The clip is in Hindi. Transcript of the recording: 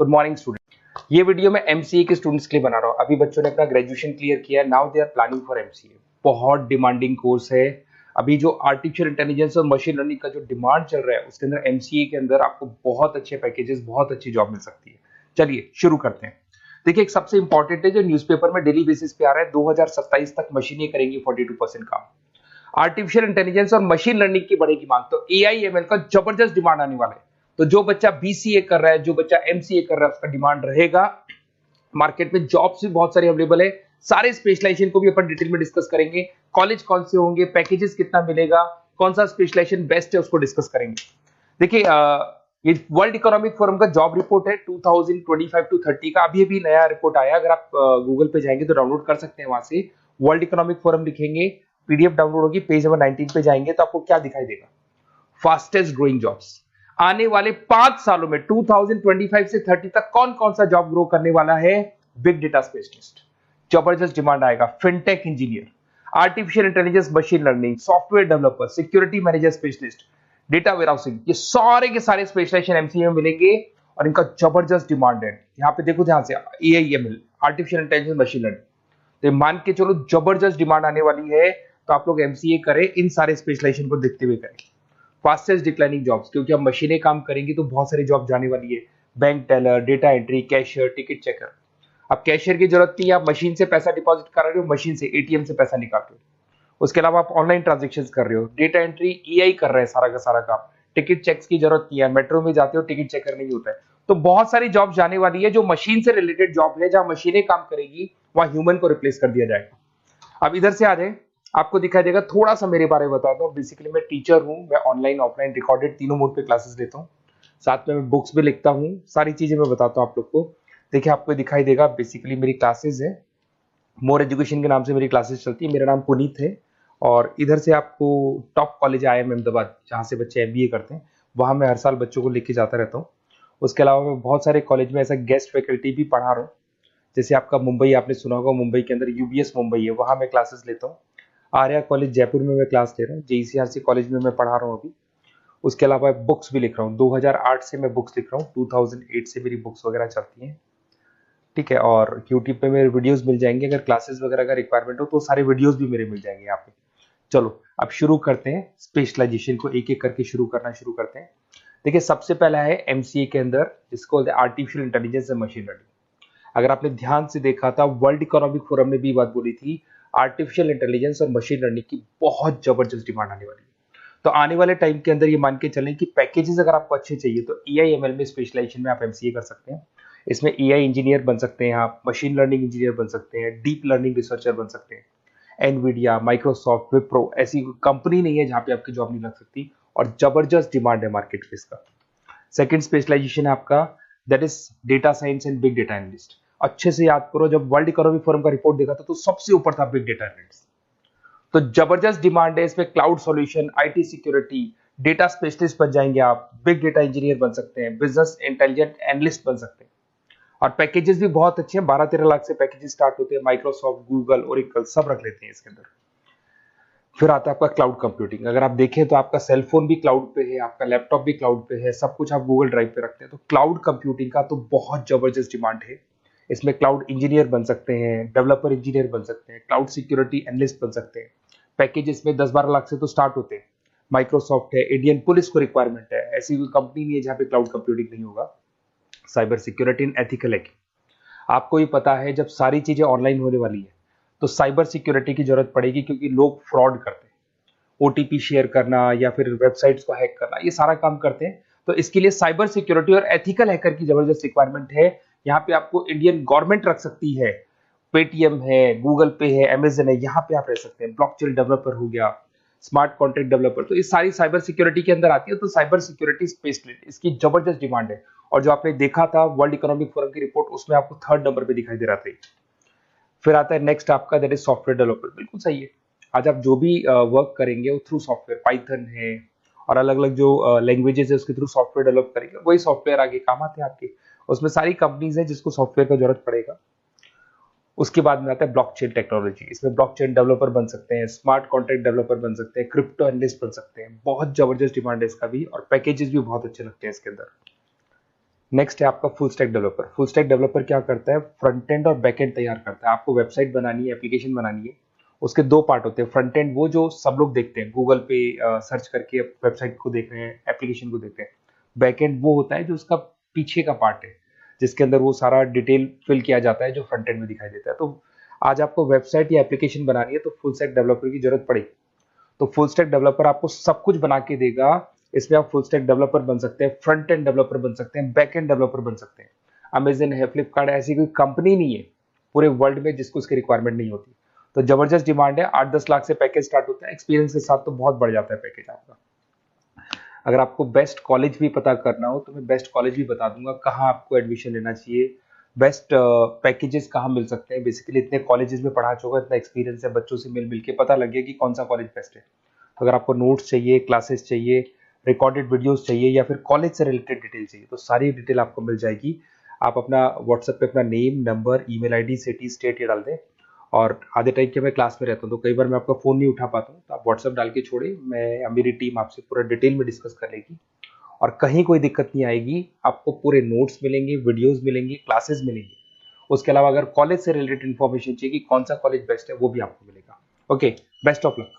Good morning student. ये वीडियो मैं एमसीए के स्टूडेंट्स के लिए बना रहा हूँ। अभी बच्चों ने अपना ग्रेजुएशन क्लियर किया है, now they are planning for MCA. बहुत डिमांडिंग कोर्स है। अभी जो आर्टिफिशियल इंटेलिजेंस और मशीन लर्निंग का जो डिमांड चल रहा है उसके अंदर एमसीए के अंदर आपको बहुत अच्छे पैकेजेस, बहुत अच्छी जॉब मिल सकती है। चलिए शुरू करते हैं। देखिए, एक सबसे इंपॉर्टेंट है जो न्यूज़पेपर में डेली बेसिस पे आ रहा है, 2027 तक मशीनें करेंगी 42% काम। आर्टिफिशियल इंटेलिजेंस और मशीन लर्निंग की बढ़ेगी मांग, तो एआई एमएल का जबरदस्त डिमांड आने वाला है। तो जो बच्चा बीसीए कर रहा है, जो बच्चा एमसीए कर रहा है, उसका डिमांड रहेगा। मार्केट में जॉब्स भी बहुत सारी अवेलेबल है। सारे स्पेशलाइजेशन को भी अपन डिटेल में डिस्कस करेंगे। कॉलेज कौन से होंगे, पैकेजेस कितना मिलेगा, कौन सा स्पेशलाइजेशन बेस्ट है, उसको डिस्कस करेंगे। देखिए, ये वर्ल्ड इकोनॉमिक फोरम का जॉब रिपोर्ट है 2025 टू 30 का। अभी अभी नया रिपोर्ट आया, अगर आप गूगल पे जाएंगे तो डाउनलोड कर सकते हैं। वहां से वर्ल्ड इकोनॉमिक फोरम लिखेंगे, पीडीएफ डाउनलोड होगी, पेज नंबर 19 पे जाएंगे तो आपको क्या दिखाई देगा, फास्टेस्ट ग्रोइंग जॉब्स। आने वाले 5 सालों में 2025 से 30 तक कौन कौन सा जॉब ग्रो करने वाला है। बिग डेटा स्पेशलिस्ट, जबरदस्त डिमांड आएगा। Fintech engineer, artificial intelligence machine learning, software developer, security manager specialist, data warehousing, ये सारे के सारे स्पेशलाइजेशन एमसीए में मिलेंगे और इनका जबरदस्त डिमांड है। यहाँ पे देखो ध्यान से, AIML, artificial intelligence machine learning, तो मान के चलो जबरदस्त डिमांड आने वाली है। तो आप लोग एमसीए करें, इन सारे स्पेशलाइजेशन को देखते हुए करें। फास्टेस्ट डिक्लाइनिंग जॉब्स, क्योंकि अब मशीनें काम करेंगी तो बहुत सारी जॉब जाने वाली है। Bank teller, data entry, cashier, ticket checker. अब कैशियर की जरूरत नहीं है, आप मशीन से पैसा डिपॉजिट कर रहे हो, मशीन से एटीएम से पैसा निकाल रहे हो। उसके अलावा आप ऑनलाइन ट्रांजेक्शन कर रहे हो, डेटा एंट्री एआई कर रहे हैं सारा का सारा काम। टिकट चेक्स की जरूरत नहीं है, मेट्रो में जाते हो टिकट चेकर नहीं होता है। तो बहुत सारी जॉब जाने वाली है जो मशीन से रिलेटेड जॉब है, जहां मशीनें काम करेगी वहां ह्यूमन को रिप्लेस कर दिया जाएगा। अब इधर से आ जाए, आपको दिखाई देगा। थोड़ा सा मेरे बारे में बताता हूँ। बेसिकली मैं टीचर हूँ, मैं ऑनलाइन ऑफलाइन रिकॉर्डेड तीनों मोड पे क्लासेस लेता हूँ। साथ में मैं बुक्स भी लिखता हूँ, सारी चीजें मैं बताता हूँ आप लोग को। देखिए, आपको दिखाई देगा, बेसिकली मेरी क्लासेस है, मोर एजुकेशन के नाम से मेरी क्लासेस चलती है। मेरा नाम पुनीत है और इधर से आपको टॉप कॉलेज IIM अहमदाबाद, जहाँ से बच्चे एमबीए करते हैं, वहाँ मैं हर साल बच्चों को लेके जाता रहता हूँ। उसके अलावा मैं बहुत सारे कॉलेज में ऐसा गेस्ट फैकल्टी भी पढ़ा रहा हूँ। जैसे आपका मुंबई, आपने सुना होगा, मुंबई के अंदर यूबीएस मुंबई है, वहाँ मैं क्लासेस लेता हूँ। आर्या कॉलेज जयपुर में मैं क्लास ले रहा हूँ। जेईसीआरसी कॉलेज में मैं पढ़ा रहा हूँ अभी। उसके अलावा बुक्स भी लिख रहा हूँ। 2008 से मैं बुक्स लिख रहा हूँ, 2008 से मेरी बुक्स वगैरह चलती हैं। ठीक है, और यूट्यूब पे मेरे वीडियोस मिल जाएंगे। अगर क्लासेस वगैरह का रिक्वायरमेंट हो तो सारे वीडियोस भी मेरे मिल जाएंगे यहाँ पे। चलो अब शुरू करते हैं, स्पेशलाइजेशन को एक एक करके शुरू करते हैं। देखिए, सबसे पहला है एमसीए के अंदर, जिसको artificial intelligence and machine learning. अगर आपने ध्यान से देखा था, वर्ल्ड इकोनॉमिक फोरम ने भी बात बोली थी, आर्टिफिशियल इंटेलिजेंस और मशीन लर्निंग की बहुत जबरदस्त डिमांड आने वाली है। तो आने वाले टाइम के अंदर ये मान के चलें कि पैकेजेस अगर आपको अच्छे चाहिए तो एआईएमएल में स्पेशलाइजेशन में आप एमसीए कर सकते हैं। इसमें एआई इंजीनियर बन सकते हैं, आप मशीन लर्निंग इंजीनियर बन सकते हैं, डीप लर्निंग रिसर्चर बन सकते हैं। एनवीडिया, माइक्रोसॉफ्ट, विप्रो, ऐसी कंपनी नहीं है जहां पे आपकी जॉब नहीं लग सकती, और जबरदस्त डिमांड है मार्केट में इसका। सेकंड स्पेशलाइजेशन है आपका, that is data science and big data analyst. अच्छे से याद करो, जब वर्ल्ड इकोनॉमिक फोरम का रिपोर्ट देखा था तो सबसे ऊपर था बिग डेटा एनालिस्ट। तो जबरदस्त डिमांड है इसमें। Cloud solution, IT security, data specialist बन जाएंगे आप, बिग डेटा इंजीनियर बन सकते हैं, बिजनेस इंटेलिजेंट एनालिस्ट बन सकते हैं। और पैकेजेस भी बहुत अच्छे हैं, 12-13 लाख से पैकेजेस स्टार्ट होते हैं। माइक्रोसॉफ्ट, गूगल, ओरेकल सब रख लेते हैं इसके अंदर। फिर आता है आपका क्लाउड कंप्यूटिंग। अगर आप देखें तो आपका सेलफोन भी क्लाउड पे है, आपका लैपटॉप भी क्लाउड पे है, सब कुछ आप गूगल ड्राइव पे रखते हैं। तो क्लाउड कंप्यूटिंग का तो बहुत जबरदस्त डिमांड है। इसमें क्लाउड इंजीनियर बन सकते हैं, डेवलपर इंजीनियर बन सकते हैं, क्लाउड सिक्योरिटी एनालिस्ट बन सकते हैं। पैकेज इसमें 10-12 लाख से तो स्टार्ट होते हैं। माइक्रोसॉफ्ट है, इंडियन पुलिस को रिक्वायरमेंट है, ऐसी कोई कंपनी नहीं है जहां पे क्लाउड कंप्यूटिंग नहीं होगा। Cyber security and ethical hacking, आपको ही पता है जब सारी चीजें ऑनलाइन होने वाली है तो साइबर सिक्योरिटी की जरूरत पड़ेगी, क्योंकि लोग फ्रॉड करते हैं। ओटीपी शेयर करना या फिर वेबसाइट्स को हैक करना, ये सारा काम करते हैं। तो इसके लिए साइबर सिक्योरिटी और एथिकल हैकर की जबरदस्त रिक्वायरमेंट है। यहाँ पे आपको इंडियन गवर्नमेंट रख सकती है, पेटीएम है, गूगल पे है, अमेजन है, यहाँ पे आप रह सकते हैं। ब्लॉकचेन डेवलपर हो गया, स्मार्ट कॉन्ट्रैक्ट डेवलपर, तो ये सारी साइबर सिक्योरिटी के अंदर आती है। तो साइबर सिक्योरिटी स्पेशलिस्ट, इसकी जबरदस्त डिमांड है। और जो आपने देखा था वर्ल्ड इकोनॉमिक फोरम की रिपोर्ट, उसमें आपको 3rd नंबर पे दिखाई दे रहा था। फिर आता है नेक्स्ट आपका, दैट इज सॉफ्टवेयर डेवलपर। बिल्कुल सही है, आज आप जो भी वर्क करेंगे वो थ्रू सॉफ्टवेयर, पाइथन है और अलग अलग जो लैंग्वेजेस है उसके थ्रू सॉफ्टवेयर डेवलप करेंगे, वही सॉफ्टवेयर आगे काम आते हैं आपके। उसमें सारी कंपनीज है जिसको सॉफ्टवेयर का जरूरत पड़ेगा। उसके बाद में आता है ब्लॉकचेन टेक्नोलॉजी। इसमें ब्लॉकचेन डेवलपर बन सकते हैं, स्मार्ट कॉन्ट्रैक्ट डेवलपर बन सकते हैं, क्रिप्टो एनालिस्ट बन सकते हैं। बहुत जबरदस्त डिमांड है इसका भी, और पैकेजेस भी बहुत अच्छे लगते हैं इसके अंदर। नेक्स्ट है आपका full stack developer. Full stack developer क्या करता है, फ्रंट एंड और बैक एंड तैयार करता है। आपको वेबसाइट बनानी है, एप्लीकेशन बनानी है, उसके दो पार्ट होते हैं। फ्रंट एंड वो जो सब लोग देखते हैं, गूगल पे सर्च करके वेबसाइट को देख रहे हैं, एप्लीकेशन को देख रहे हैं। बैक एंड वो होता है जो उसका पीछे का पार्ट है, जिसके अंदर वो सारा डिटेल फिल किया जाता है जो फ्रंट एंड में दिखाई देता है। तो आज आपको वेबसाइट या एप्लीकेशन बनानी है तो फुल स्टैक डेवलपर की जरूरत पड़ेगी। तो फुल स्टैक डेवलपर आपको सब कुछ बना के देगा। इसमें आप फुल स्टैक डेवलपर बन सकते हैं, फ्रंट एंड डेवलपर बन सकते हैं, बैक एंड डेवलपर बन सकते हैं। अमेजन है, फ्लिपकार्ट है, ऐसी कोई कंपनी नहीं है पूरे वर्ल्ड में जिसको उसकी रिक्वायरमेंट नहीं होती। तो जबरदस्त डिमांड है, 8-10 लाख से पैकेज स्टार्ट होता है। एक्सपीरियंस के साथ तो बहुत बढ़ जाता है पैकेज आपका। अगर आपको बेस्ट कॉलेज भी पता करना हो तो मैं बेस्ट कॉलेज भी बता दूंगा, कहाँ आपको एडमिशन लेना चाहिए, बेस्ट पैकेजेस कहाँ मिल सकते हैं। बेसिकली इतने कॉलेजेस में पढ़ा चुका, इतना एक्सपीरियंस है, बच्चों से मिल मिल के पता लग गया कि कौन सा कॉलेज बेस्ट है। अगर आपको नोट्स चाहिए, क्लासेस चाहिए, रिकॉर्डेड वीडियोस चाहिए, या फिर कॉलेज से रिलेटेड डिटेल चाहिए, तो सारी डिटेल आपको मिल जाएगी। आप अपना व्हाट्सएप पे अपना name, number, email ID, city, state ये डाल दें। और आधे टाइम के मैं क्लास में रहता हूँ तो कई बार मैं आपका फ़ोन नहीं उठा पाता हूँ, तो आप व्हाट्सएप डाल के छोड़े, मैं मेरी टीम आपसे पूरा डिटेल में डिस्कस कर लेगी। और कहीं कोई दिक्कत नहीं आएगी। आपको पूरे नोट्स मिलेंगे, वीडियोस मिलेंगे, क्लासेस मिलेंगी। उसके अलावा अगर कॉलेज से रिलेटेड इन्फॉर्मेशन चाहिए कि कौन सा कॉलेज बेस्ट है, वो भी आपको मिलेगा। Okay, best of luck.